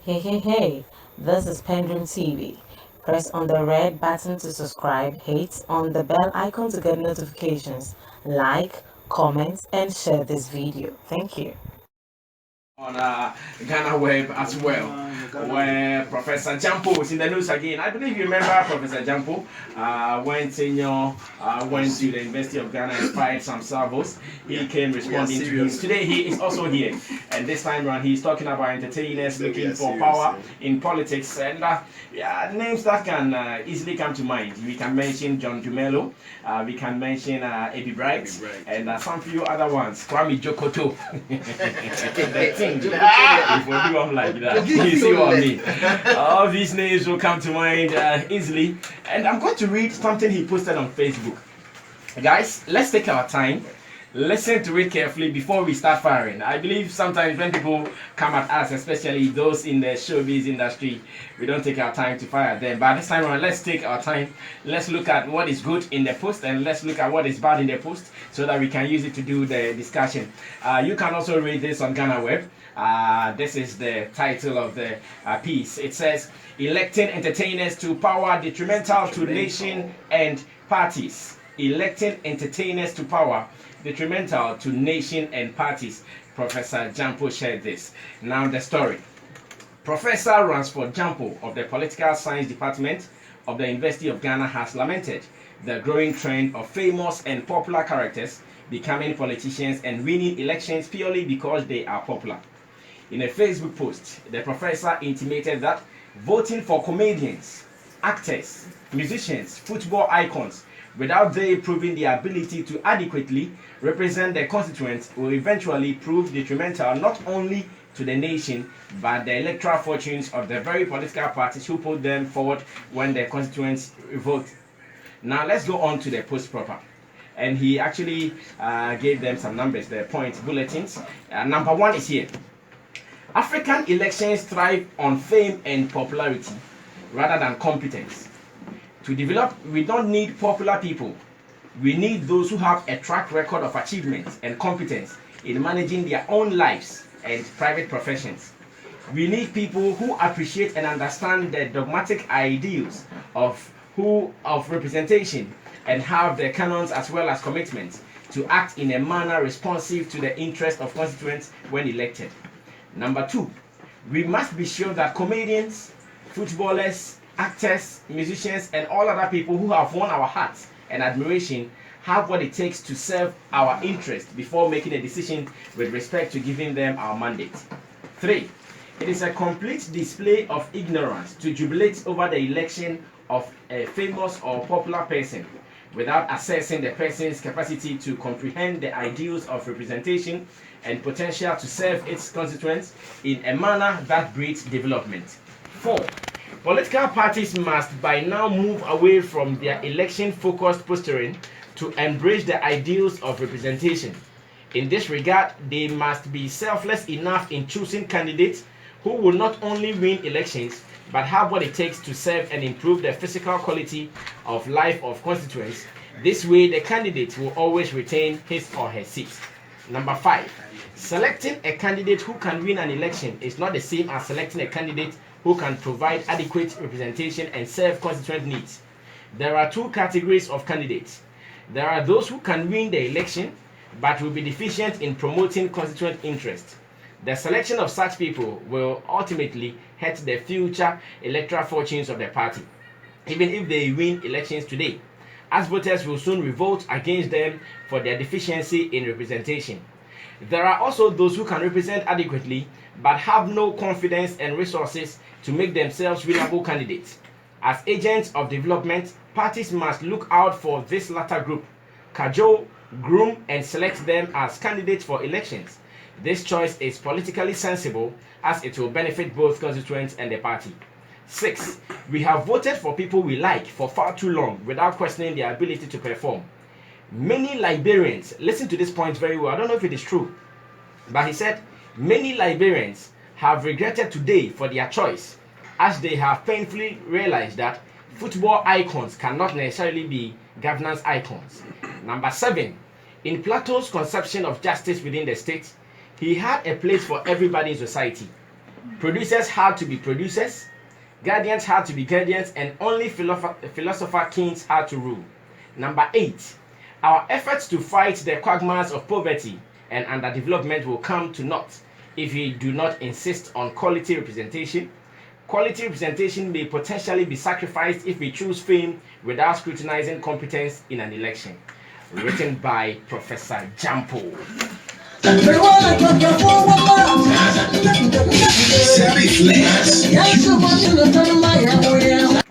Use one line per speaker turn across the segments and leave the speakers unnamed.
Hey, this is Pendream TV. Press on the red button to subscribe, hit on the bell icon to get notifications, like, comment, and share this video. Thank you.
On Ghana Web as well, where Professor Jampo is in the news again. I believe you remember Professor Jampo went to the University of Ghana and fired some salvos. He came responding to him. Today he is also here, and this time around he's talking about entertainers looking for power in politics, and names that can easily come to mind. We can mention John Dumelo, we can mention Eddie Bright, and some few other ones. Kwame Jokoto. If we do them like that, you see what I mean? All these names will come to mind easily, and I'm going to read something he posted on Facebook. Guys, let's take our time, listen to it carefully before we start firing. I believe sometimes when people come at us, especially those in the showbiz industry, we don't take our time to fire them. But this time around, let's take our time. Let's look at what is good in the post and let's look at what is bad in the post so that we can use it to do the discussion. You can also read this on Ghana Web. This is the title of the piece. It says, "Electing entertainers to power detrimental to nation and parties." Electing entertainers to power detrimental to nation and parties. Professor Jampo shared this. Now the story. Professor Ransford Jampo of the Political Science Department of the University of Ghana has lamented the growing trend of famous and popular characters becoming politicians and winning elections purely because they are popular. In a Facebook post, the professor intimated that voting for comedians, actors, musicians, football icons without they proving their ability to adequately represent their constituents will eventually prove detrimental not only to the nation but the electoral fortunes of the very political parties who put them forward when their constituents vote. Now let's go on to the post proper. And he actually gave them some numbers, the point bulletins. Number one is here. African elections thrive on fame and popularity rather than competence. To develop, we don't need popular people. We need those who have a track record of achievement and competence in managing their own lives and private professions. We need people who appreciate and understand the dogmatic ideals of representation and have the canons as well as commitments to act in a manner responsive to the interest of constituents when elected. Number two, we must be sure that comedians, footballers, actors, musicians, and all other people who have won our hearts and admiration have what it takes to serve our interest before making a decision with respect to giving them our mandate. 3. It is a complete display of ignorance to jubilate over the election of a famous or popular person without assessing the person's capacity to comprehend the ideals of representation and potential to serve its constituents in a manner that breeds development. 4. Political parties must by now move away from their election-focused posturing to embrace the ideals of representation. In this regard, they must be selfless enough in choosing candidates who will not only win elections but have what it takes to serve and improve the physical quality of life of constituents. This way, the candidate will always retain his or her seat. Number 5. Selecting a candidate who can win an election is not the same as selecting a candidate who can provide adequate representation and serve constituent needs. There are two categories of candidates. There are those who can win the election but will be deficient in promoting constituent interest. The selection of such people will ultimately hurt the future electoral fortunes of the party, even if they win elections today, as voters will soon revolt against them for their deficiency in representation. There are also those who can represent adequately but have no confidence and resources to make themselves winnable candidates. As agents of development, parties must look out for this latter group, cajole, groom, and select them as candidates for elections. This choice is politically sensible as it will benefit both constituents and the party. 6. We have voted for people we like for far too long without questioning their ability to perform. Many Liberians, listen to this point very well, I don't know if it is true, but he said, many Liberians have regretted today for their choice as they have painfully realized that football icons cannot necessarily be governance icons. Number 7. In Plato's conception of justice within the state, he had a place for everybody in society. Producers had to be producers, guardians had to be guardians, and only philosopher kings had to rule. Number 8, our efforts to fight the quagmires of poverty and underdevelopment will come to naught if we do not insist on quality representation. Quality representation may potentially be sacrificed if we choose fame without scrutinizing competence in an election. Written by Professor Jampo.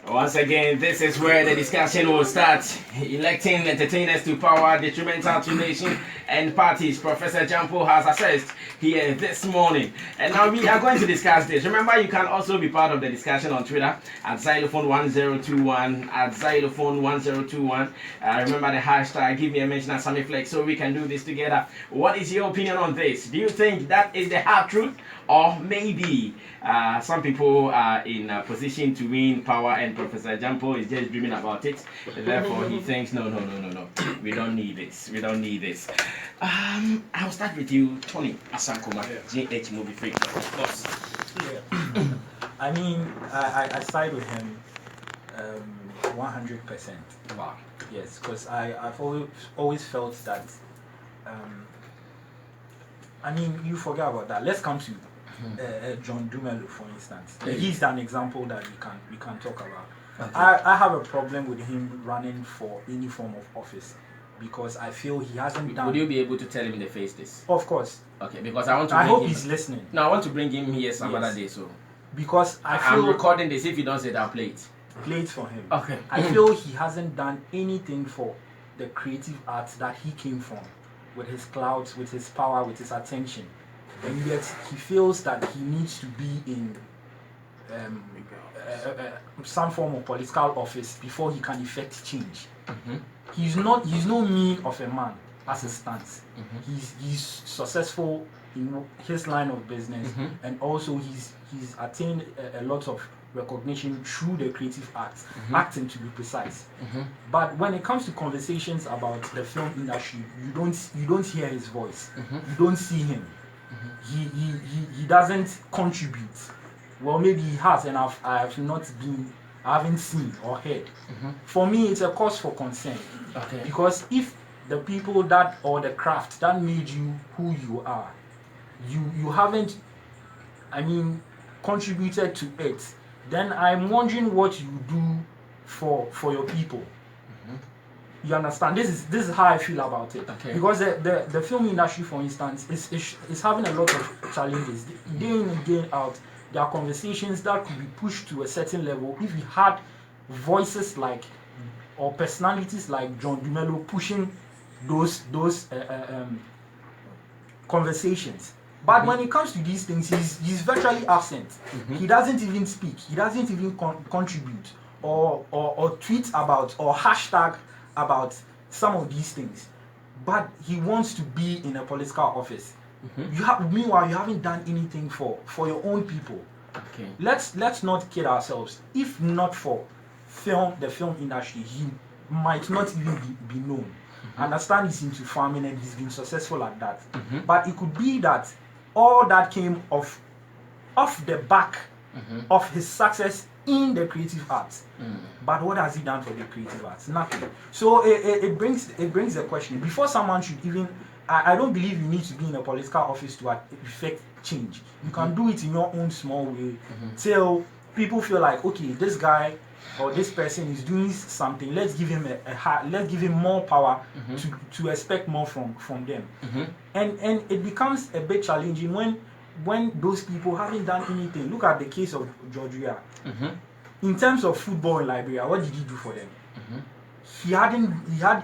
Once again, this is where the discussion will start. Electing entertainers to power detrimental to nation and parties, Professor Jampo has assessed here this morning. And now we are going to discuss this. Remember, you can also be part of the discussion on Twitter at xylophone1021, at xylophone1021. Remember the hashtag, give me a mention at Samiflex so we can do this together. What is your opinion on this? Do you think that is the hard truth? Or maybe some people are in a position to win power and Professor Jampo is just dreaming about it. Therefore, he thinks, no. We don't need this. We don't need this. I'll start with you, Tony Asankoma, GH Movie Freak, of course.
Yeah. I mean, I side with him 100%.
Wow.
Yes, because I've always felt that. I mean, you forget about that. Let's come to John Dumelo, for instance. He's an example that we can talk about. Okay. I have a problem with him running for any form of office because I feel he hasn't done.
Would you be able to tell him in the face this?
Of course.
Okay, because I want to.
I hope he's listening.
No, I want to bring him here some other day. So
because I'm
recording this. If you don't say that, I'll play it.
Play it for him.
Okay.
I feel he hasn't done anything for the creative arts that he came from, with his clout, with his power, with his attention, and yet he feels that he needs to be in some form of political office before he can effect change. He's no mean of a man as it stands. He's successful in his line of business, and also he's attained a lot of recognition through the creative arts, acting to be precise. But when it comes to conversations about the film industry, you don't hear his voice. You don't see him. He doesn't contribute. Well, maybe he has, and I haven't seen or heard. For me, it's a cause for concern.
Okay.
Because if the people that, or the craft that made you who you are, you haven't, I mean, contributed to it, then I'm wondering what you do for your people. You understand? This is how I feel about it.
Okay.
Because the film industry, for instance, is having a lot of challenges. Day in and day out, there are conversations that could be pushed to a certain level if we had voices like, or personalities like John Dumelo pushing those conversations. But when it comes to these things, he's virtually absent. He doesn't even speak. He doesn't even contribute or tweet about or hashtag about some of these things. But he wants to be in a political office. Meanwhile, you haven't done anything for your own people.
Okay.
Let's not kid ourselves. If not for the film industry, he might not even be known. I understand he's into farming and he's been successful at that. But it could be that all that came off the back of his success in the creative arts. But what has he done for the creative arts? Nothing. So it brings the question. Before someone should even, I don't believe you need to be in a political office to effect change. You can do it in your own small way till people feel like, okay, this guy or this person is doing something. Let's give him let's give him more power to expect more from them. And it becomes a bit challenging when those people haven't done anything. Look at the case of Georgia. In terms of football in Liberia, what did he do for them? He had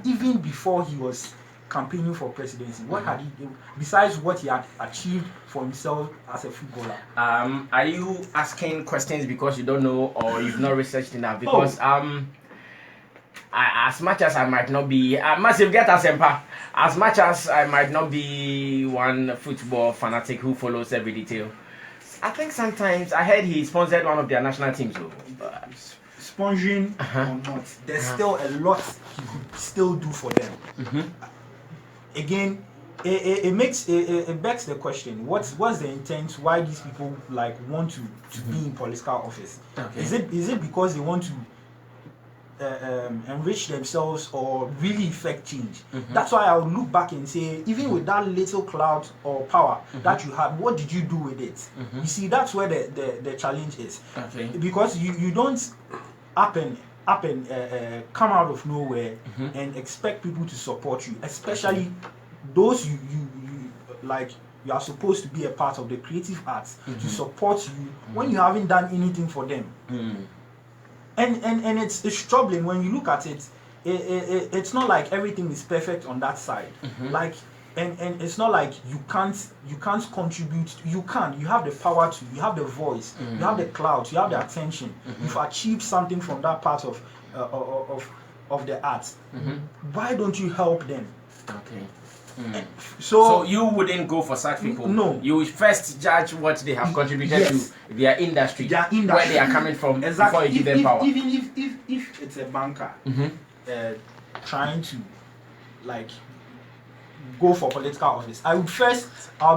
even before he was campaigning for presidency, what had he done besides what he had achieved for himself as a footballer?
Are you asking questions because you don't know or you've not researched enough? Because as much as I might not be massive get as much as I might not be one football fanatic who follows every detail, I think sometimes I heard he sponsored one of their national teams.
Sponsoring or not, there's still a lot he could still do for them. Again, it begs the question: what's the intent? Why these people like want to be in political office?
Okay.
Is it because they want to enrich themselves or really effect change? That's why I would look back and say, even with that little clout or power that you had, what did you do with it? You see, that's where the challenge is.
Okay.
Because you don't up and come out of nowhere and expect people to support you, especially those you like you are supposed to be a part of the creative arts to support you when you haven't done anything for them. And it's troubling when you look at it. It's not like everything is perfect on that side. Like and it's not like you can't contribute. You have the power to, you have the voice, you have the clout, you have the attention. You've achieved something from that part of the arts. Why don't you help them?
Okay.
So
you wouldn't go for such people?
No.
You will first judge what they have contributed to their industry, where they are coming from,
exactly.
before you give them power.
Even if it's a banker trying to like go for political office, I'll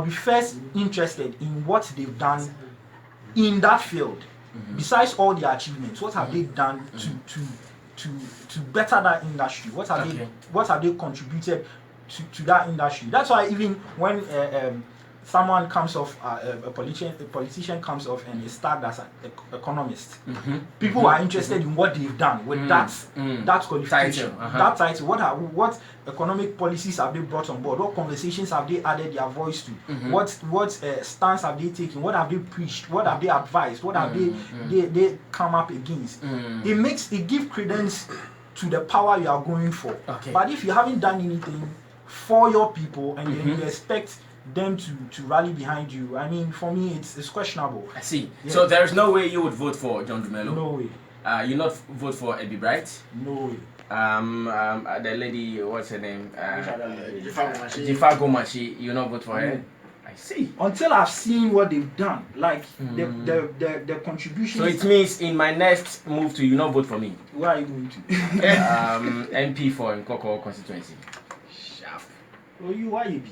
be first interested in what they've done in that field. Besides all their achievements, what have they done to better that industry? What have they contributed to that industry? That's why even when someone comes off, a politician comes off and is tagged as an economist, people are interested in what they've done with that qualification, that title. What economic policies have they brought on board? What conversations have they added their voice to? What stance have they taken? What have they preached? What have they advised? What have they come up against? It gives credence to the power you are going for. But if you haven't done anything for your people and then you expect them to rally behind you, I mean, for me it's questionable.
I see. Yeah. So there is no way you would vote for John Dumelo?
No way.
You not vote for Ebi Bright?
No way.
The lady, what's her name? Jifa Gomachi, you not vote for her? I see.
Until I've seen what they've done, like the contributions.
So it means in my next move to you not vote for me.
Where are you going to?
MP for Nkoko constituency.
Oh, why you be?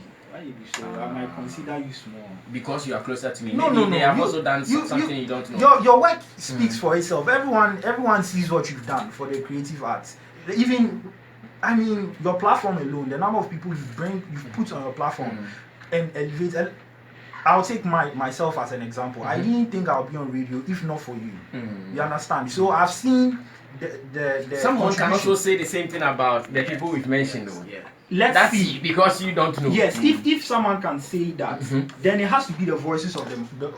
So I might consider you small.
Because you are closer to me.
No.
They have also done something you don't know.
Your work speaks for itself. Everyone sees what you've done for the creative arts. Even, I mean, your platform alone, the number of people you put on your platform and elevate. And I'll take myself as an example. I didn't think I'll be on radio if not for you. You understand? So I've seen the
someone can also say the same thing about the people we've mentioned though.
Let's see,
because you don't know.
Yes, if someone can say that, then it has to be the voices of the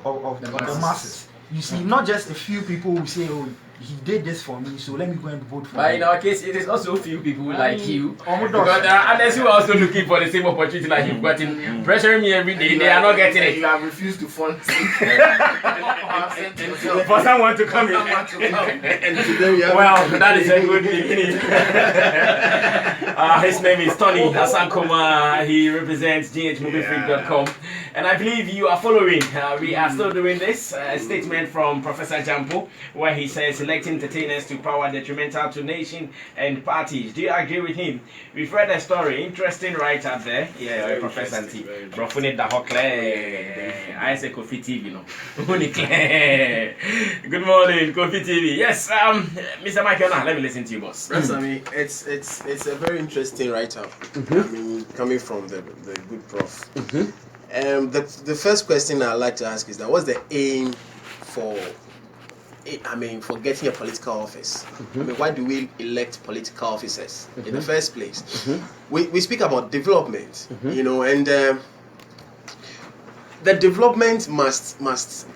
masses. You see, not just a few people who say, "Oh, he did this for me, so let me go and vote for him."
But in our case, it is also a few people like you. Because there are others who are also looking for the same opportunity like you've gotten, pressuring me every day. They are not getting it.
You have refused to fund
for someone to come in. Well, that is a good beginning. His name is Tony Asankoma. He represents ghmoviefreak.com. And I believe you are following. We are still doing this. A statement from Professor Jampo, where he says electing entertainers to power detrimental to nation and parties. Do you agree with him? We've read a story, interesting right up there. Yeah, Professor T. Brofune Dahokle. I say Kofi TV, you know. Good morning, Kofi TV. Yes, Mr. Michael, now let me listen to you, boss.
Yes, I mean, it's a very interesting write-up. I mean, coming from the good prof. The first question I'd like to ask is that what's the aim for getting a political office? I mean, why do we elect political officers in the first place? We speak about development, you know, and the development must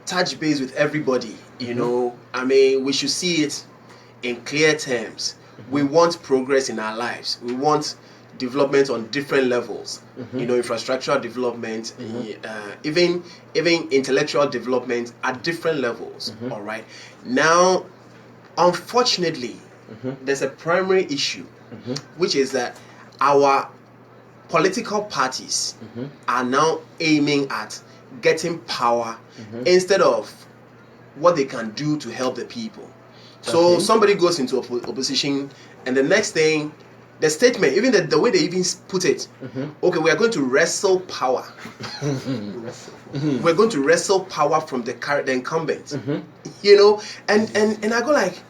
touch base with everybody, you know. I mean, we should see it in clear terms. We want progress in our lives. We want development on different levels, you know, infrastructural development, even intellectual development at different levels. All right. Now, unfortunately, there's a primary issue, which is that our political parties are now aiming at getting power instead of what they can do to help the people. So somebody goes into opposition, and the next thing the statement, even the way they even put it, okay, we are going to wrestle power. We're going to wrestle power from the incumbent. You know, and I go like,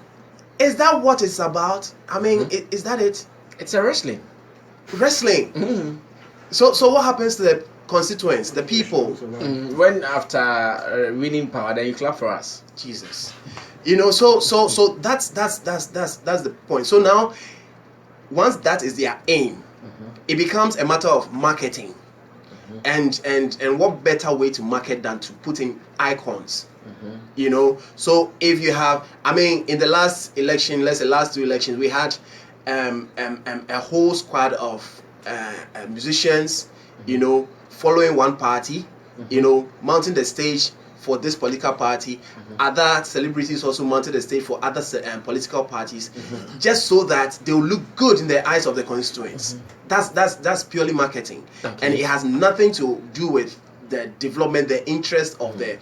is that what it's about? I mean, is that it?
It's a wrestling.
So what happens to the constituents, the people?
When after winning power, then you clap for us.
Jesus, you know. So that's the point. So now, once that is their aim, it becomes a matter of marketing, and what better way to market than to put in icons. You know, so if you have, I mean, in the last election, let's say last 2 elections, we had a whole squad of musicians, you know, following one party, you know, mounting the stage for this political party. Other celebrities also mounted the stage for other political parties, just so that they will look good in the eyes of the constituents. That's purely marketing, and it has nothing to do with the development, the interest of the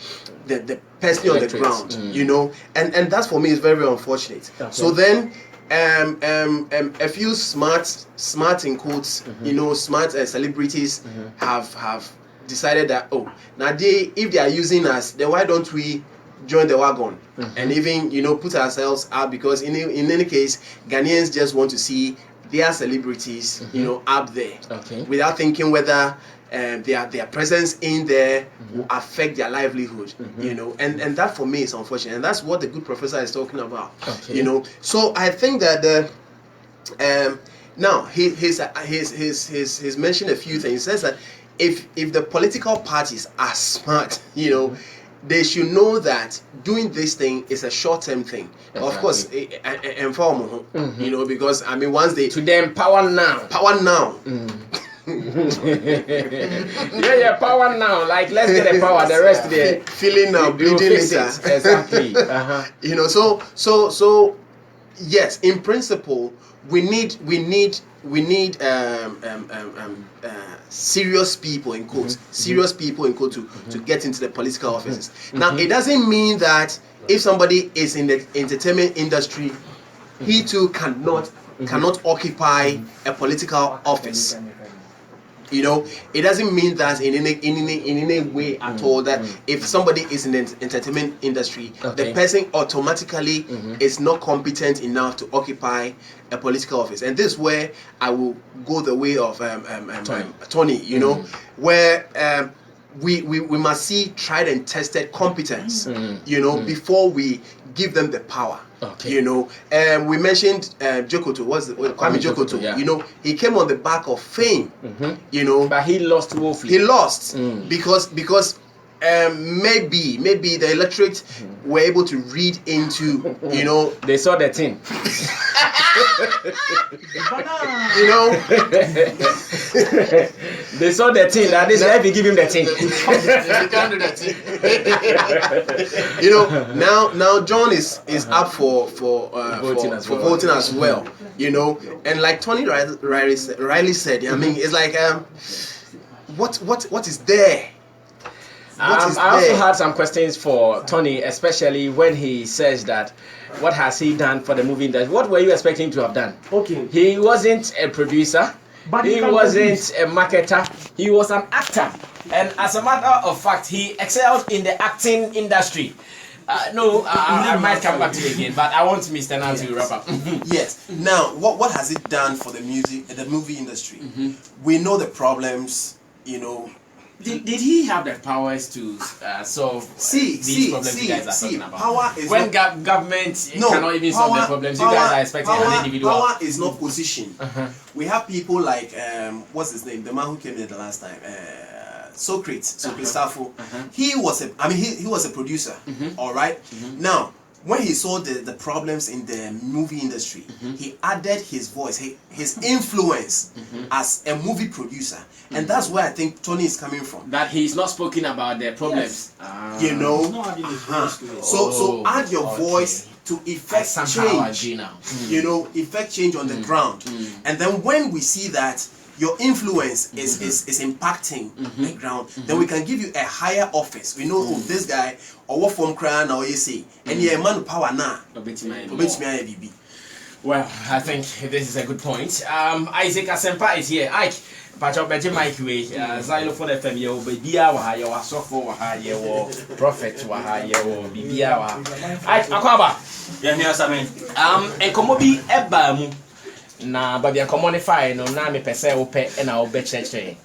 person on the ground, you know, and that's, for me, is very, very unfortunate. So then a few smart in quotes, you know, smart celebrities have decided that, oh, now if they are using us, then why don't we join the wagon and even, you know, put ourselves out, because in any case, Ghanaians just want to see their celebrities, you know, up there, without thinking whether their presence in there will affect their livelihood, you know, and that, for me, is unfortunate, and that's what the good professor is talking about, you know. So I think that now he's mentioned a few things. He says that if the political parties are smart, you know, they should know that doing this thing is a short-term thing. Of course, informal, you know, because, I mean, once they...
To them, power now. Power now. Like, let's get the power. The rest there,
feeling now, bleeding later.
Exactly.
You know, so yes, in principle, we need serious people in quotes, to get into the political offices. Now, it doesn't mean that if somebody is in the entertainment industry, he too cannot occupy a political office. You know, it doesn't mean that in any way at all that if somebody is in the entertainment industry, the person automatically is not competent enough to occupy a political office. And this is where I will go the way of Tony, you know, where we must see tried and tested competence, you know, before we give them the power. You know, we mentioned Jokoto, Kwame Jokoto. You know, he came on the back of fame. You know,
but he lost woefully.
He lost because maybe the electorate were able to read into, you know,
they saw the thing.
You know,
they saw the thing that this guy, give him the thing.
You can't do that thing. You know, now John is up for voting as well. You know, and like Tony Riley said, I mean, it's like what is there?
I also had some questions for Tony, especially when he says that what has he done for the movie industry? What were you expecting to have done?
Okay.
He wasn't a producer. But he wasn't a marketer. He was an actor. And as a matter of fact, he excelled in the acting industry. I might come back to you again, but I want Mr. Nan to wrap up.
Yes. Now, what has it done for the movie industry? We know the problems, you know.
Did he have the powers to solve these problems you guys are talking about?
Power is
when government cannot even solve the problems, you guys are expecting an individual.
Power is not position. We have people like what's his name? The man who came here the last time. Socrates Safo. He was a producer. All right. Now, when he saw the problems in the movie industry, he added his voice, his influence as a movie producer. And that's where I think Tony is coming from.
That he's not spoken about the problems.
Yes. You know, so add your voice to effect change. You know, effect change on the ground. And then when we see that your influence is impacting the ground, then we can give you a higher office. We know, this guy, or what form crown or you say, and you're a man of power now.
Well, I think this is a good point. Isaac Asempa is here. Ike, Pacho Beji Mike way. Xylophone FM, yo, Bibia, Waha, yo, Sofo, Waha, yo, Prophet, Waha, yo, Bibia, Waha. Ike, Akwaba. And Komobi Ebamu. Na baby commodify no na me pese ope na obe cheche.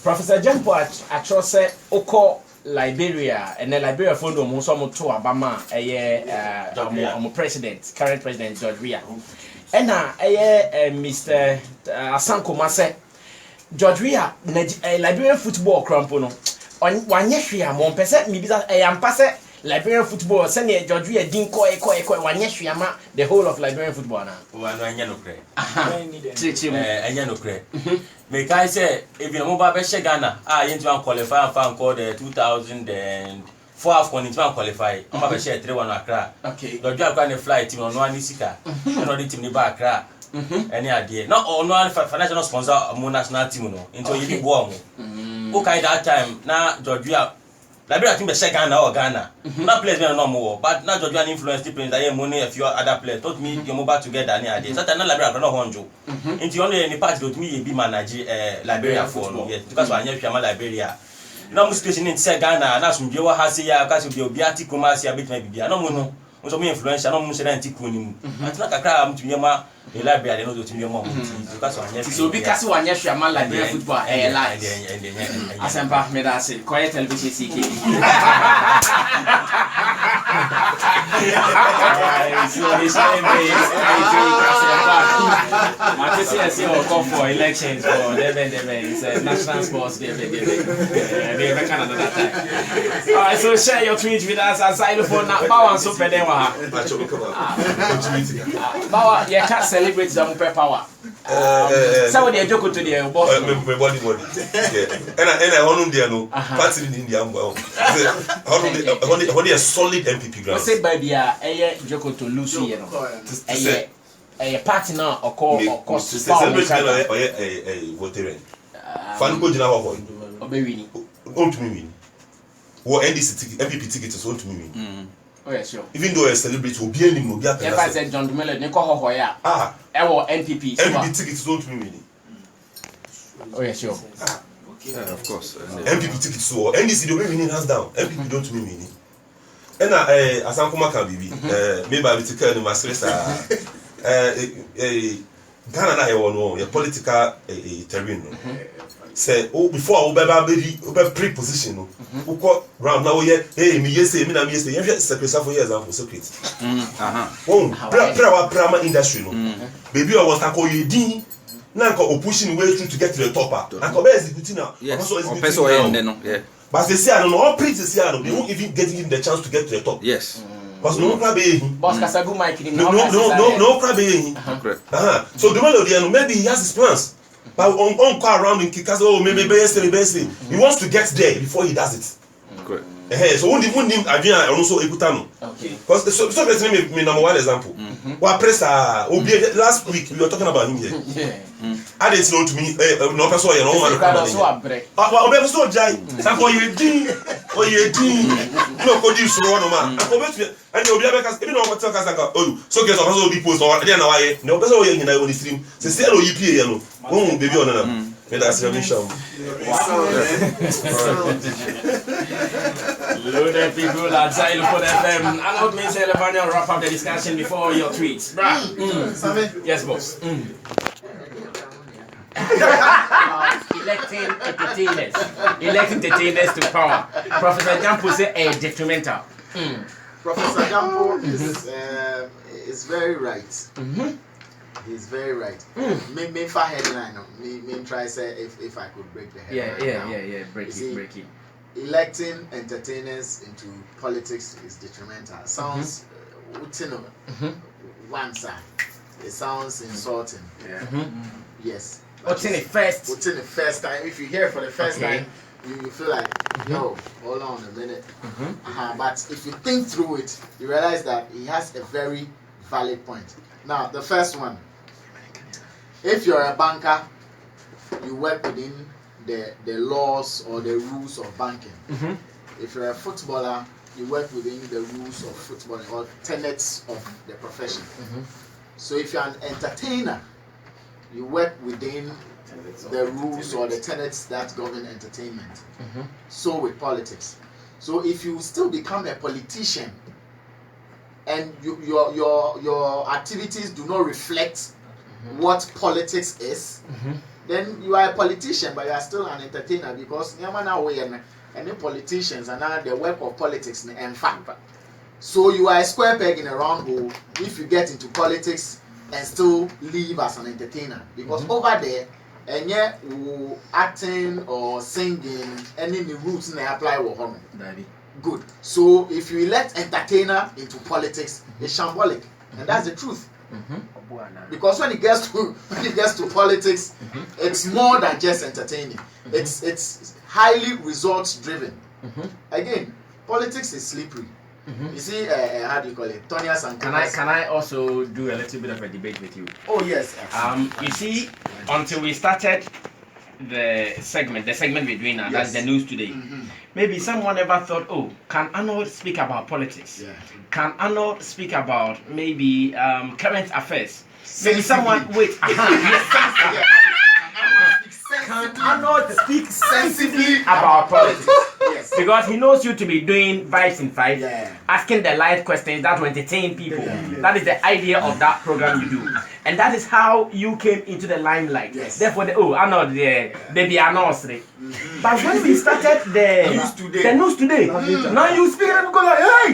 Professor Jampo atrose oko Liberia and the Liberia fund mo so mo to abama omo president current president George Weah. And na Mr. Asanko Mase George Weah Liberian football crampo no wanye hwe am pese mi bisa ampa se Liberian football send George Weah din ko wanye hwe ama the whole of Liberian football na.
Wa no anya no kre.
Anya
no kre. Me kai say if you mobile be Ghana you to qualify and fan called the 2004 AFCON into qualify. I'm be share 3-1 Accra.
Okay.
Don't you have a flight team on one sika. No the team ni ba Accra. Any idea? Not on one financial sponsor mo national team no. Into you be born. Okay that time na George Weah Liberia team be Ghana or Ghana. Not players me no more, but now George Weah influence the players that money a few other players. Told me you move back together any idea. So that na Liberia no honjo. Into only any part that me be manage Liberia for no. Yes, because I nyɛ hwama Liberia. No situation in Ghana na so biwa ha se ya because be obi ati kuma se abet ma bibia. No mo no. So me influential no mo se na anti kuni mu. Ati na kakra am tumi ma Liberia no do tumi ma mo. Because I nyɛ.
So because we nyɛ hwama Liberia football live. Asempa me da se quiet television CK. So this time is call for elections for it's a national sports day. Alright, so share your tweet with us at Xylophone now. Power so pedewa. Power, you can't celebrate the power. So they joke to the boss.
My body. Yeah. And I want to know party in India. I want a solid MPP ground.
Say baby, joke to Lucy, you know. A party now or cost to
celebrate a voter. Fanko Jina Hoy.
Obey
Own to me. What NDC MPP ticket is own to me.
Oh, yeah, sure.
Even though a celebrity will be any more.
If I said John Dumelo, Nico Hoya. NPP.
MPP ticket is own to me.
Oh, yeah, sure.
Yeah, of course.
MPP ticket so NDC don't mean hands down. MPP don't mean. And Asankuma can be maybe I will take care of my stress. Ghana na a political terrain. Say before I will be pre-position. Who got round now? Hey, me yes, me na me yes. You have secretary for years and for secret. Prama industry no. Baby, I was talking you din. Now I'm pushing way through to get to the top. I'm executing now.
Yes.
Yeah. But they say I don't know. All pre say I don't. They won't even give him the chance to get to the top.
Yes.
Because no crab
Boss Kasagu Mike.
No crab. So the man maybe he has his plans. But on car around in Kikas, maybe best. He wants to get there before he does it.
Correct.
So when him Adrian also Ekutano.
Okay.
Because so let's name me number one example. What press last week we were talking about him here.
Yeah.
I didn't know to me no person you know man. So jai. Sanko you din. No ko di suro no man. Ko betu and you be because even no what tell Kasaka oh so get person be post or there na why. No person you na on the stream. Say say no yipa you know. Won baby on na. Me that's your mission.
Loaded people at Xylophone FM. Allow me to wrap up the discussion before your tweets. Yes, boss. Electing entertainers to power. Professor Jampo said detrimental.
Professor Jampo is very right. He's very right. Me for headline. Me try say if I could break the headline.
Yeah. Break it.
Electing entertainers into politics is detrimental. It sounds one side. It sounds insulting. Yes.
What's in it first?
What's in the first time? If you hear it for the first time, you feel like, yo, hold on a minute. But if you think through it, you realize that he has a very valid point. Now, the first one, if you're a banker, you work within the laws or the rules of banking. If you're a footballer, you work within the rules of footballing or tenets of the profession. So if you're an entertainer, you work within the rules or the tenets that govern entertainment. So with politics. So if you still become a politician and your activities do not reflect what politics is, then you are a politician, but you are still an entertainer, because any politicians and now the work of politics in fact. So you are a square peg in a round hole if you get into politics and still live as an entertainer, because over there, and yet acting or singing, any roots they apply with home. Good. So if you elect entertainer into politics, it's shambolic, and that's the truth. Because when it gets to politics, it's more than just entertaining. It's highly results driven. Again, politics is slippery. You see, how do you call it? Tonias and
Can I also do a little bit of a debate with you?
Oh yes.
You see, until we started the segment we're doing now, that's the news today. Maybe someone ever thought, oh, can Arnold speak about politics?
Yeah.
Can Arnold speak about maybe current affairs? Maybe someone wait. Can Arnold speak sensibly about politics?
Yes.
Because he knows you to be doing vibes in five,
Yeah.
asking the live questions that will entertain people. That is the idea of that program you do. And that is how you came into the limelight.
Yes.
Therefore, Arnold, they be announced. But when we started the news today, now you speak and go like, hey,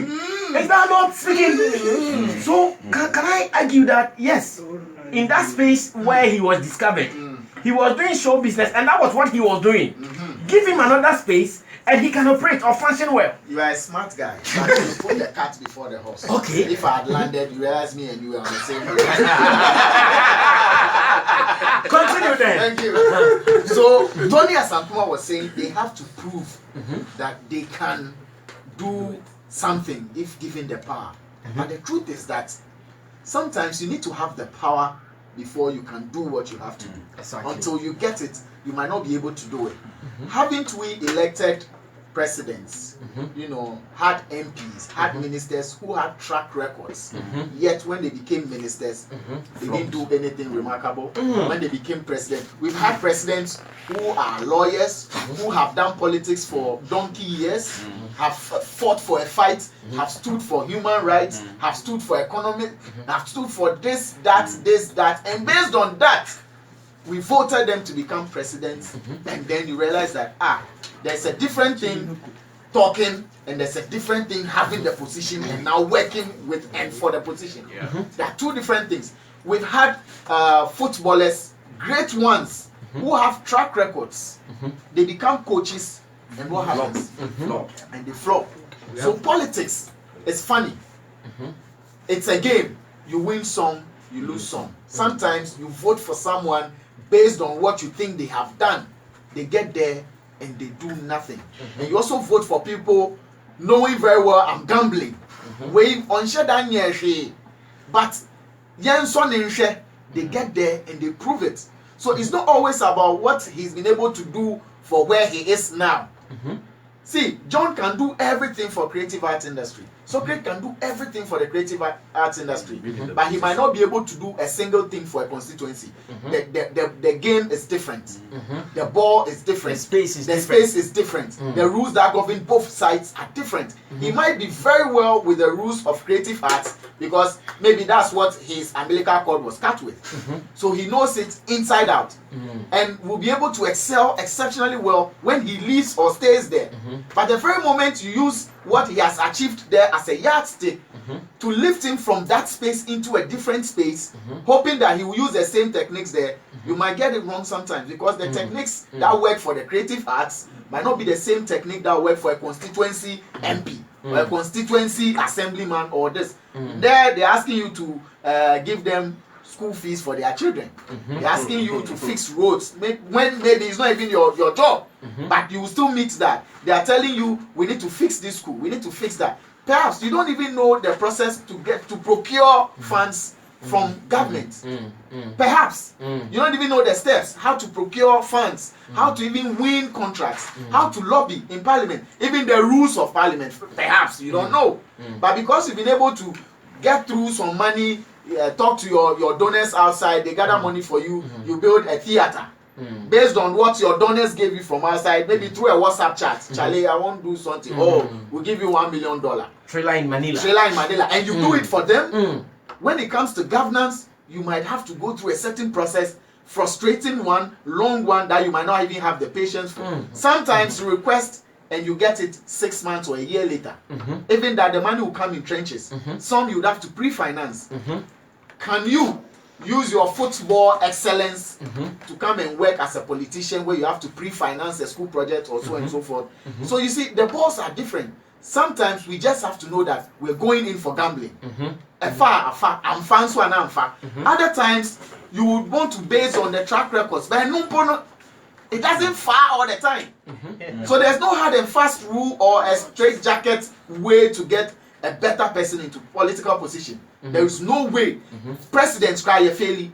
is that not speaking? So, can I argue that, yes, in that space where he was discovered, he was doing show business, and that was what he was doing. Give him another space, and he can operate or function well.
You are a smart guy. But you put the cat before the horse.
Okay.
If I had landed, you realize me and you were on the same page.
Continue then.
Thank you. So Tony Asankuma was saying they have to prove that they can do something if given the power. But the truth is that sometimes you need to have the power before you can do what you have to do.
Exactly.
Until you get it, you might not be able to do it. Haven't we elected presidents, had MPs, had ministers who had track records, yet when they became ministers, they didn't do anything remarkable. When they became president, we've had presidents who are lawyers, who have done politics for donkey years, have fought for a fight, have stood for human rights, have stood for economy, have stood for this, that, and based on that, we voted them to become presidents, and then you realize that there's a different thing talking, and there's a different thing having the position and now working with and for the position. There are two different things. We've had footballers, great ones, who have track records. They become coaches, and what happens? And they flop. So politics is funny. It's a game. You win some, you lose some. Sometimes you vote for someone based on what you think they have done. They get there and they do nothing. And you also vote for people knowing very well I'm gambling. But they get there and they prove it. So it's not always about what he's been able to do for where he is now. See, John can do everything for creative arts industry. Socrates can do everything for the creative arts industry, but he might not be able to do a single thing for a constituency. The game is different. The ball is different. The space is different. The rules that govern both sides are different. He might be very well with the rules of creative arts because maybe that's what his umbilical cord was cut with. So he knows it inside out and will be able to excel exceptionally well when he leaves or stays there. But the very moment you use what he has achieved there as a yardstick to lift him from that space into a different space, hoping that he will use the same techniques there, you might get it wrong sometimes because the techniques that work for the creative arts might not be the same technique that work for a constituency MP or a constituency assemblyman or this. There they're asking you to give them school fees for their children. They're asking you to fix roads when maybe it's not even your job, but you will still meet that. They are telling you we need to fix this school, we need to fix that. Perhaps you don't even know the process to procure funds from government. Perhaps you don't even know the steps, how to procure funds, how to even win contracts, how to lobby in parliament, even the rules of parliament. Perhaps you don't know, but because you've been able to get through some money talk to your donors outside, they gather money for you, you build a theater. Based on what your donors gave you from outside, maybe through a WhatsApp chat, Charlie, I want to do something. Oh, we'll give you $1 million.
Trailer in Manila.
And you do it for them. When it comes to governance, you might have to go through a certain process, frustrating one, long one that you might not even have the patience for. Sometimes you request and you get it 6 months or a year later. Even that the money will come in trenches. Some you would have to pre-finance. Can you use your football excellence to come and work as a politician where you have to pre-finance a school project or so and so forth? So you see, the balls are different. Sometimes we just have to know that we're going in for gambling. Afar, I'm fan, so I'm far. Other times, you would want to base on the track records. But it doesn't far all the time. So there's no hard and fast rule or a straight jacket way to get a better person into political position. There is no way. Presidents cry a failure.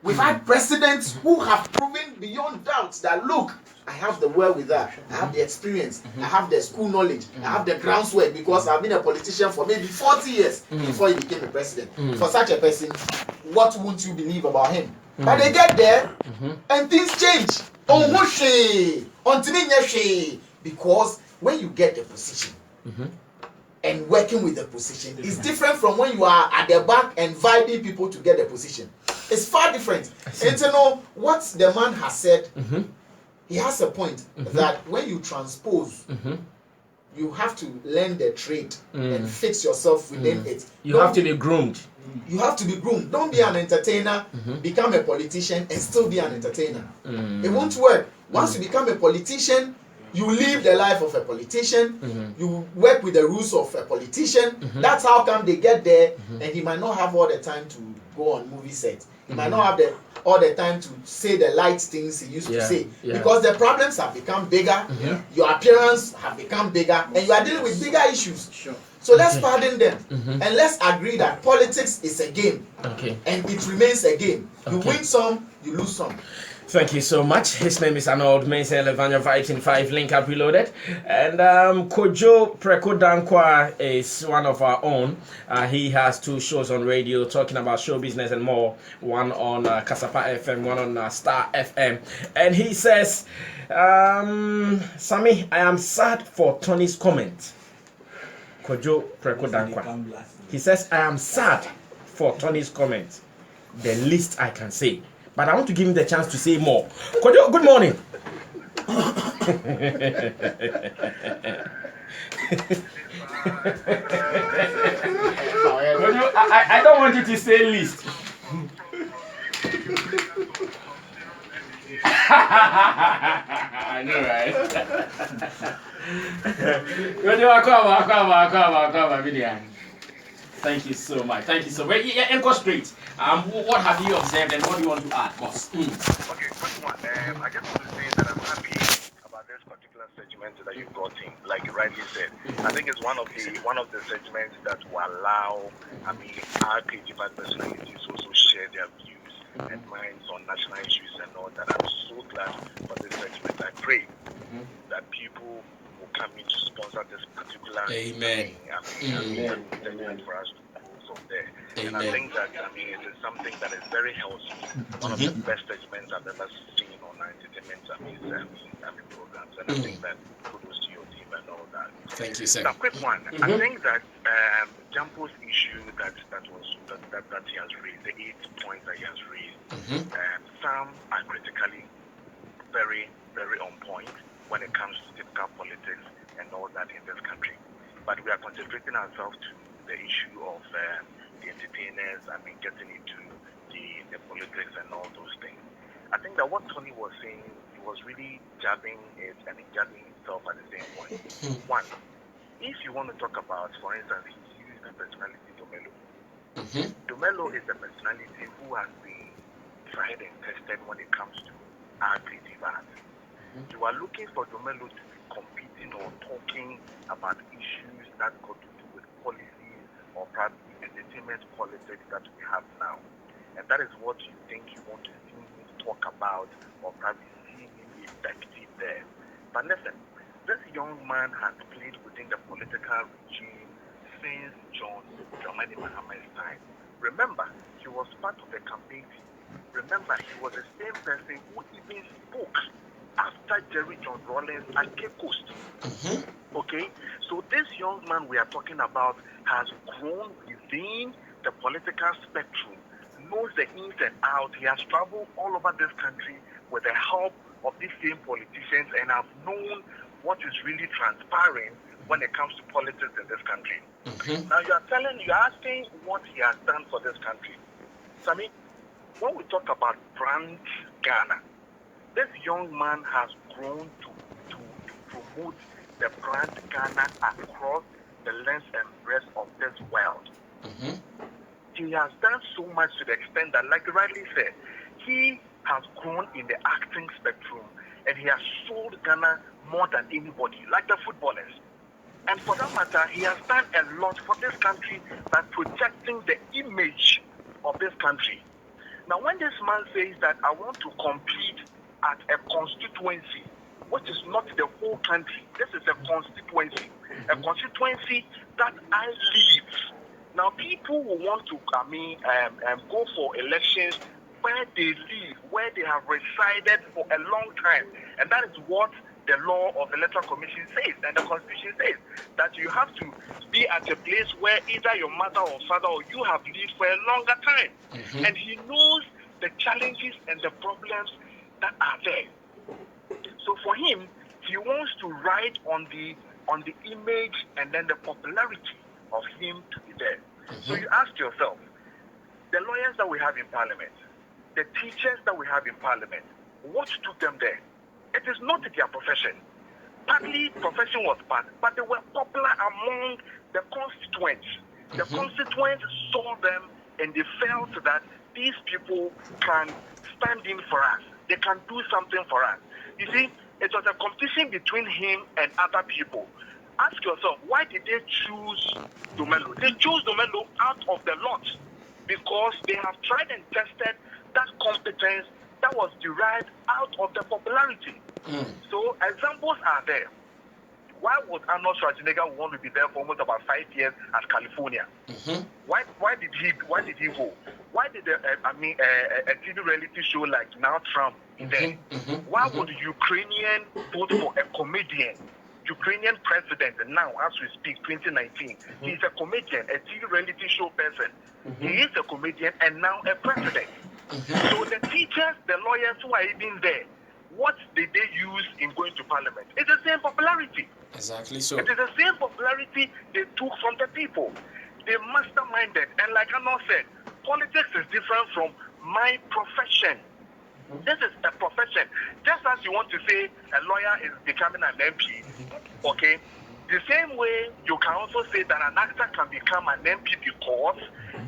We've had presidents who have proven beyond doubt that look, I have the wherewithal, I have the experience, I have the school knowledge, I have the groundswork because I've been a politician for maybe 40 years before he became a president. For such a person, what won't you believe about him? But they get there and things change. Because when you get the position and working with the position is different from when you are at the back and vibing people to get the position. It's far different. And you know what the man has said, he has a point that when you transpose, you have to learn the trade and fix yourself within it.
You have to be groomed.
You have to be groomed. Don't be an entertainer, become a politician and still be an entertainer. It won't work. Once you become a politician, you live the life of a politician, you work with the rules of a politician. That's how come they get there, and he might not have all the time to go on movie sets. He might not have all the time to say the light things he used to say. Because the problems have become bigger, your appearance have become bigger, and you are dealing with bigger issues. So let's pardon them, and let's agree that politics is a game, and it remains a game. You win some, you lose some.
Thank you so much. His name is Arnold Mensah, Levanya Vibes in 5, link up reloaded. And Kojo Prekodankwa is one of our own. He has 2 shows on radio talking about show business and more. One on Kasapa FM, one on Star FM. And he says, Sammy, I am sad for Tony's comment. Kojo Prekodankwa. He says, I am sad for Tony's comment. The least I can say. But I want to give him the chance to say more. Kojo, good morning. Kojo, I don't want you to say least. I know, right? Kojo, thank you so much. Thank you so much. Yeah, and go straight. What have you observed and what do you want to add, boss?
Okay, first one. I just want to say that I'm happy about this particular segment that you got in. Like you rightly said, I think it's one of the segments that will allow, our creative personalities also share their views and minds on national issues and all that. I'm so glad for this segment. I pray that people will come in to sponsor this particular
Amen.
segment for us to go from there. Amen. And I think that it is something that is very healthy. One of the best segments I've ever seen on entertainment programs. And I think that kudos to your team and all that.
Thank you, sir.
Now, quick one. I think that Jampo's issue that he has raised, the 8 points that he has raised, some are critically very, very on point when it comes to typical politics and all that in this country. But we are concentrating ourselves to the issue of the entertainers, getting into the politics and all those things. I think that what Tony was saying, he was really jabbing it and jabbing himself at the same point. One, if you want to talk about, for instance, he used the personality Domelo. Domelo is a personality who has been tried and tested when it comes to our creative art. You are looking for Domelo to be competing or talking about issues that got to do with policies or perhaps entertainment politics that we have now. And that is what you think you want to see him talk about or perhaps see him be effective there. But listen, this young man has played within the political regime since John Dramani Mahama's time. Remember, he was part of the campaign team. Remember, he was the same person who even spoke after Jerry John Rawlings at Cape Coast. Okay? So this young man we are talking about has grown within the political spectrum, knows the ins and outs. He has traveled all over this country with the help of these same politicians and have known what is really transpiring when it comes to politics in this country. Now you're asking what he has done for this country. So I mean, when we talk about brand Ghana, this young man has grown to promote the brand Ghana across the length and breadth of this world. He has done so much to the extent that, like you rightly said, he has grown in the acting spectrum and he has sold Ghana more than anybody, like the footballers. And for that matter, he has done a lot for this country by protecting the image of this country. Now, when this man says that I want to compete at a constituency, which is not the whole country, this is a constituency that I live. Now, people will want to, go for elections where they live, where they have resided for a long time, and that is what the law of the Electoral Commission says, and the Constitution says that you have to be at a place where either your mother or father or you have lived for a longer time. And he knows the challenges and the problems that are there. So for him, he wants to ride on the image and then the popularity of him to be there. So you ask yourself, the lawyers that we have in Parliament, the teachers that we have in Parliament, what took them there? It is not their profession. Partly profession was part, but they were popular among the constituents. The constituents saw them and they felt that these people can stand in for us. They can do something for us. You see, it was a competition between him and other people. Ask yourself, why did they choose Domelo? They chose Domelo out of the lot because they have tried and tested that competence that was derived out of the popularity. So examples are there. Why would Arnold Schwarzenegger want to be there for almost about 5 years at California? Why did he go? Why did a TV reality show like Now Trump be there? Why would Ukrainian vote for a comedian? Ukrainian president now, as we speak, 2019. He's a comedian, a TV reality show person. He is a comedian and now a president. So the teachers, the lawyers who are even there, what did they use in going to Parliament? It's the same popularity.
Exactly so.
It is the same popularity they took from the people. They masterminded. And like Arnold said, politics is different from my profession. This is a profession. Just as you want to say a lawyer is becoming an MP, okay? The same way you can also say that an actor can become an MP because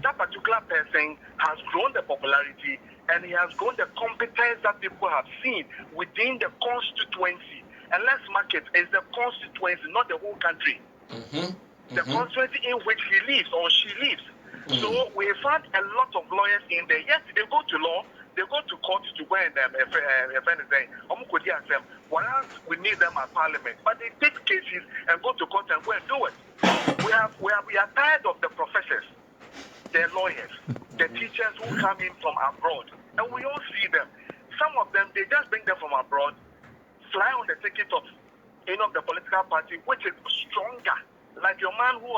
that particular person has grown the popularity and he has grown the competence that people have seen within the constituency. And let's mark it, it's the constituency, not the whole country. The constituency in which he lives or she lives. So we found a lot of lawyers in there. Yes, they go to law, they go to court to go and whereas we need them at Parliament, but they take cases and go to court and go and do it. We are tired of the professors, the lawyers, the teachers who come in from abroad, and we all see them. Some of them, they just bring them from abroad, fly on the ticket of any of the political party, which is stronger. Like your man who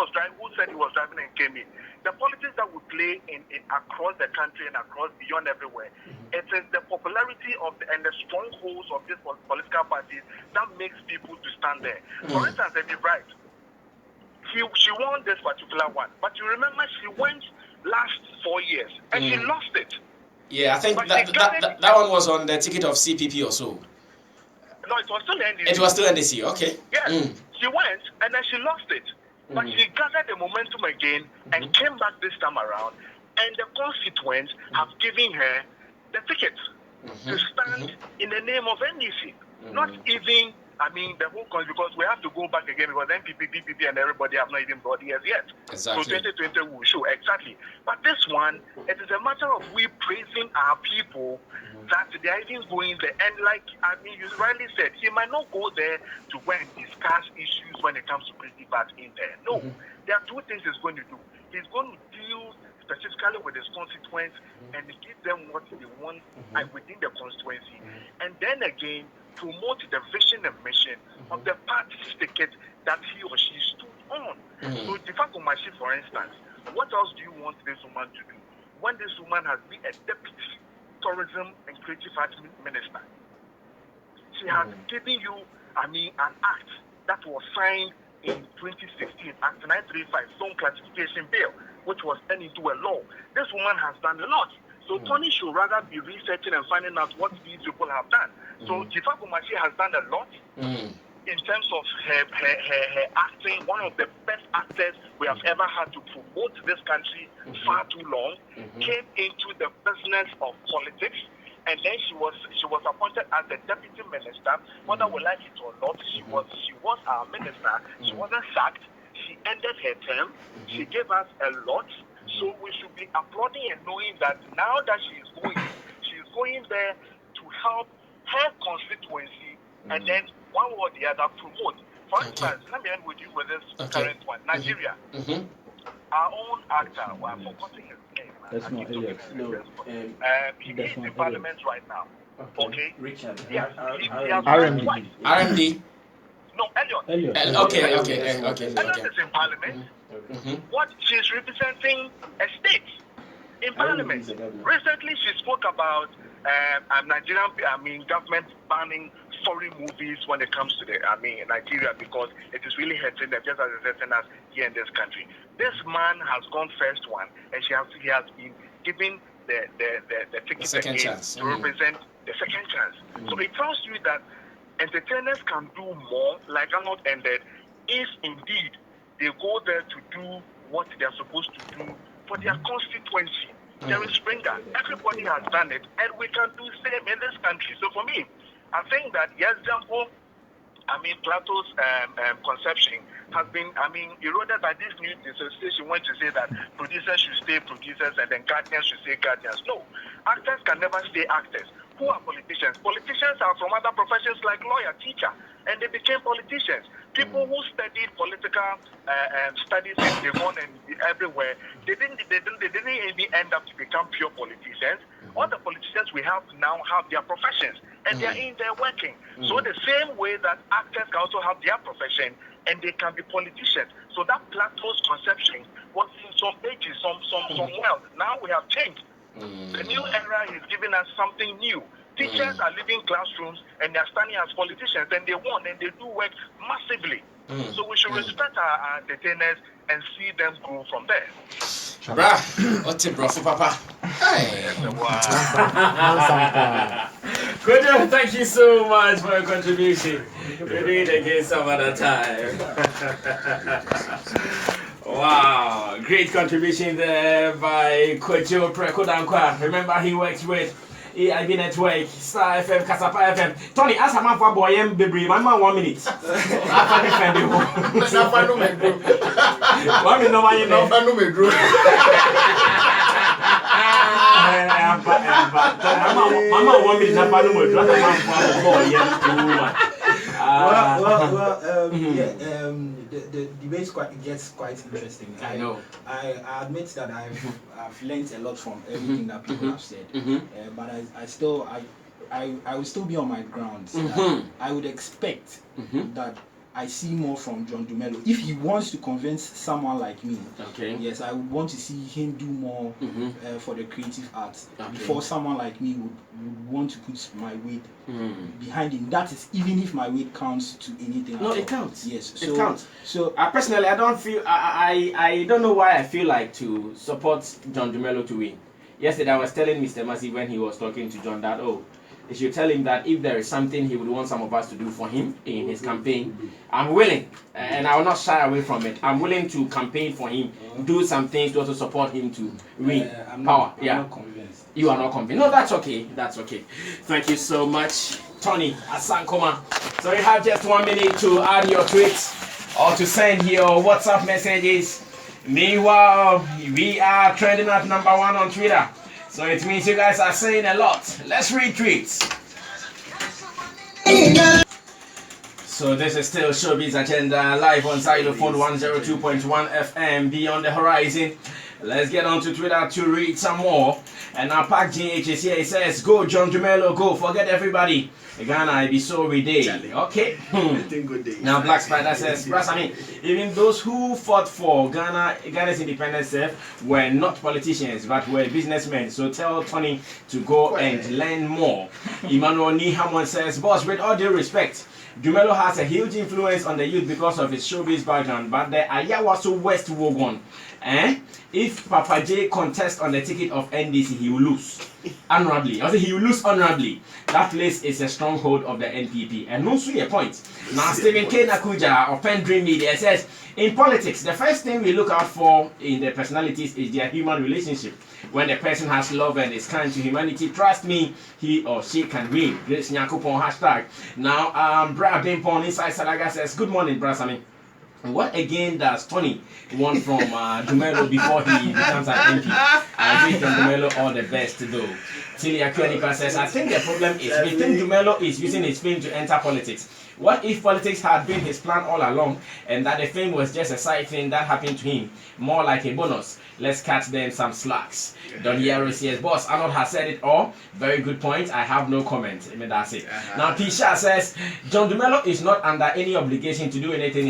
said he was driving and came in. The politics that we play in across the country and across beyond everywhere, it is the popularity of and the strongholds of these political parties that makes people to stand there. For instance, if you're right, she won this particular one, but you remember she went last 4 years and she lost it.
Yeah, I think that one was on the ticket of CPP or so.
No, it was still NDC.
It was still NDC, okay.
Yes, she went and then she lost it. But she gathered the momentum again and came back this time around. And the constituents have given her the ticket to stand in the name of NDC, not even I mean, the whole country, because we have to go back again because NPP, PPP, and everybody have not even brought years yet.
Exactly.
So 2020 will show exactly. But this one, it is a matter of we praising our people that they are even going there. And like, I mean, you rightly said, he might not go there to go and discuss issues when it comes to creative art in there. No, there are two things he's going to do. He's going to deal specifically with his constituents and give them what they want within the constituency. And then again, promote the vision and mission of the party ticket that he or she stood on. So, Tifakumashi, for instance, what else do you want this woman to do? When this woman has been a deputy tourism and creative arts minister, she has given you, I mean, an act that was signed in 2016, Act 935, Zone Classification Bill, which was turned into a law. This woman has done a lot. So Tony should rather be researching and finding out what these people have done. So Tifakumashi has done a lot in terms of her acting. One of the best actors we have ever had to promote this country far too long, came into the business of politics. And then she was appointed as the deputy minister. Whether we like it or not, she was our minister. She wasn't sacked. She ended her term. She gave us a lot. So we should be applauding and knowing that now that she is going there to help her constituency, and then one or the other promote. For instance, let me end with you with this current one, Nigeria. Our own actor, well, I'm forgetting his name.
That's not Elliot. No.
He is in Parliament right now. Okay.
Richard.
He has
RMD.
No, Elliot.
Okay.
Elliot is in Parliament. What she's representing a state in Parliament. Recently, she spoke about Nigerian, government banning foreign movies when it comes to Nigeria because it is really hurting them just as it's hurting us here in this country. This man has gone first one, and he has been given the ticket again to represent the second chance. So it tells you that entertainers can do more, like Arnold ended, if indeed they go there to do what they are supposed to do for their constituency. There is Springer. Everybody has done it, and we can do the same in this country. So for me, I think that, yes, example, Plato's conception has been, eroded by this new disassociation when to say that producers should stay producers and then guardians should stay guardians. No, actors can never stay actors. Who are politicians? Politicians are from other professions like lawyer, teacher, and they became politicians. People who studied political studies in Devon and everywhere, they didn't even end up to become pure politicians. All the politicians we have now have their professions, and they are in there working. So the same way that actors can also have their profession, and they can be politicians. So that Plato's conception was in some ages, some wealth. Now we have changed. The new era is giving us something new. Teachers are leaving classrooms and they're standing as politicians, and they want and they do work massively. So we should respect our entertainers and see them grow from there.
What's it, bro, for Papa?
Kojo, thank you so much for your contribution. We'll do it again some other time. Wow, great contribution there by Kojo Prekodankwa. Remember, he works with EIB Network, Star FM, Kasapa FM. Tony, ask a man for boy, baby, my man 1 minute. I defend you. Mama 1 minute, not
the debate gets quite interesting.
I know.
I admit that I've learned a lot from everything that people have said, but I will still be on my grounds. I would expect that I see more from John Dumelo. If he wants to convince someone like me, yes, I would want to see him do more for the creative arts before someone like me would want to put my weight behind him. That is, even if my weight counts to anything.
No, it counts.
Yes,
it counts.
So
personally, I don't feel. I don't know why I feel like to support John Dumelo to win. Yesterday, I was telling Mr. Massey when he was talking to John that you should tell him that if there is something he would want some of us to do for him in his campaign, I'm willing, and I will not shy away from it. I'm willing to campaign for him, do some things to also support him to win power.
I'm not convinced.
You are not convinced. No, that's okay. That's okay. Thank you so much, Tony Asankoma. So you have just 1 minute to add your tweets or to send your WhatsApp messages. Meanwhile, we are trending at #1 on Twitter. So it means you guys are saying a lot. Let's read tweets. So this is still Showbiz Agenda live on Xylophone 102.1 FM beyond the horizon. Let's get on to Twitter to read some more. And our Park GH is here. He says, "Go John Dumelo, go. Forget everybody. Ghana, I be so day." Okay. Now Black Spider says, "Brass, I mean, even those who fought for Ghana's independence were not politicians, but were businessmen. So tell Tony to go and learn more." Emmanuel Nihamon says, "Boss, with all due respect, Dumelo has a huge influence on the youth because of his showbiz background, but the Ayawaso West Wogon, if Papa J contests on the ticket of NDC, he will lose honorably. Also, he will lose honorably. That place is a stronghold of the NPP." And no a point. Now, Stephen K. Nakuja of Pendream Media says, "In politics, the first thing we look out for in the personalities is their human relationship. When the person has love and is kind to humanity, trust me, he or she can win." Grace Nyakupon hashtag. Now, Bra Bimpon inside Salaga says, "Good morning, Brasami. What again does Tony want from Dumelo before he becomes an MP? I wish Dumelo all the best though." Tilia Kuanika says, "I think the problem is we think Dumelo is using his fame to enter politics. What if politics had been his plan all along and that the fame was just a side thing that happened to him, more like a bonus? Let's cut them some slacks." Don Yaro says, "Boss, Arnold has said it all. Very good point. I have no comment." I mean, that's it. Now Pisha says, "John Dumelo is not under any obligation to do anything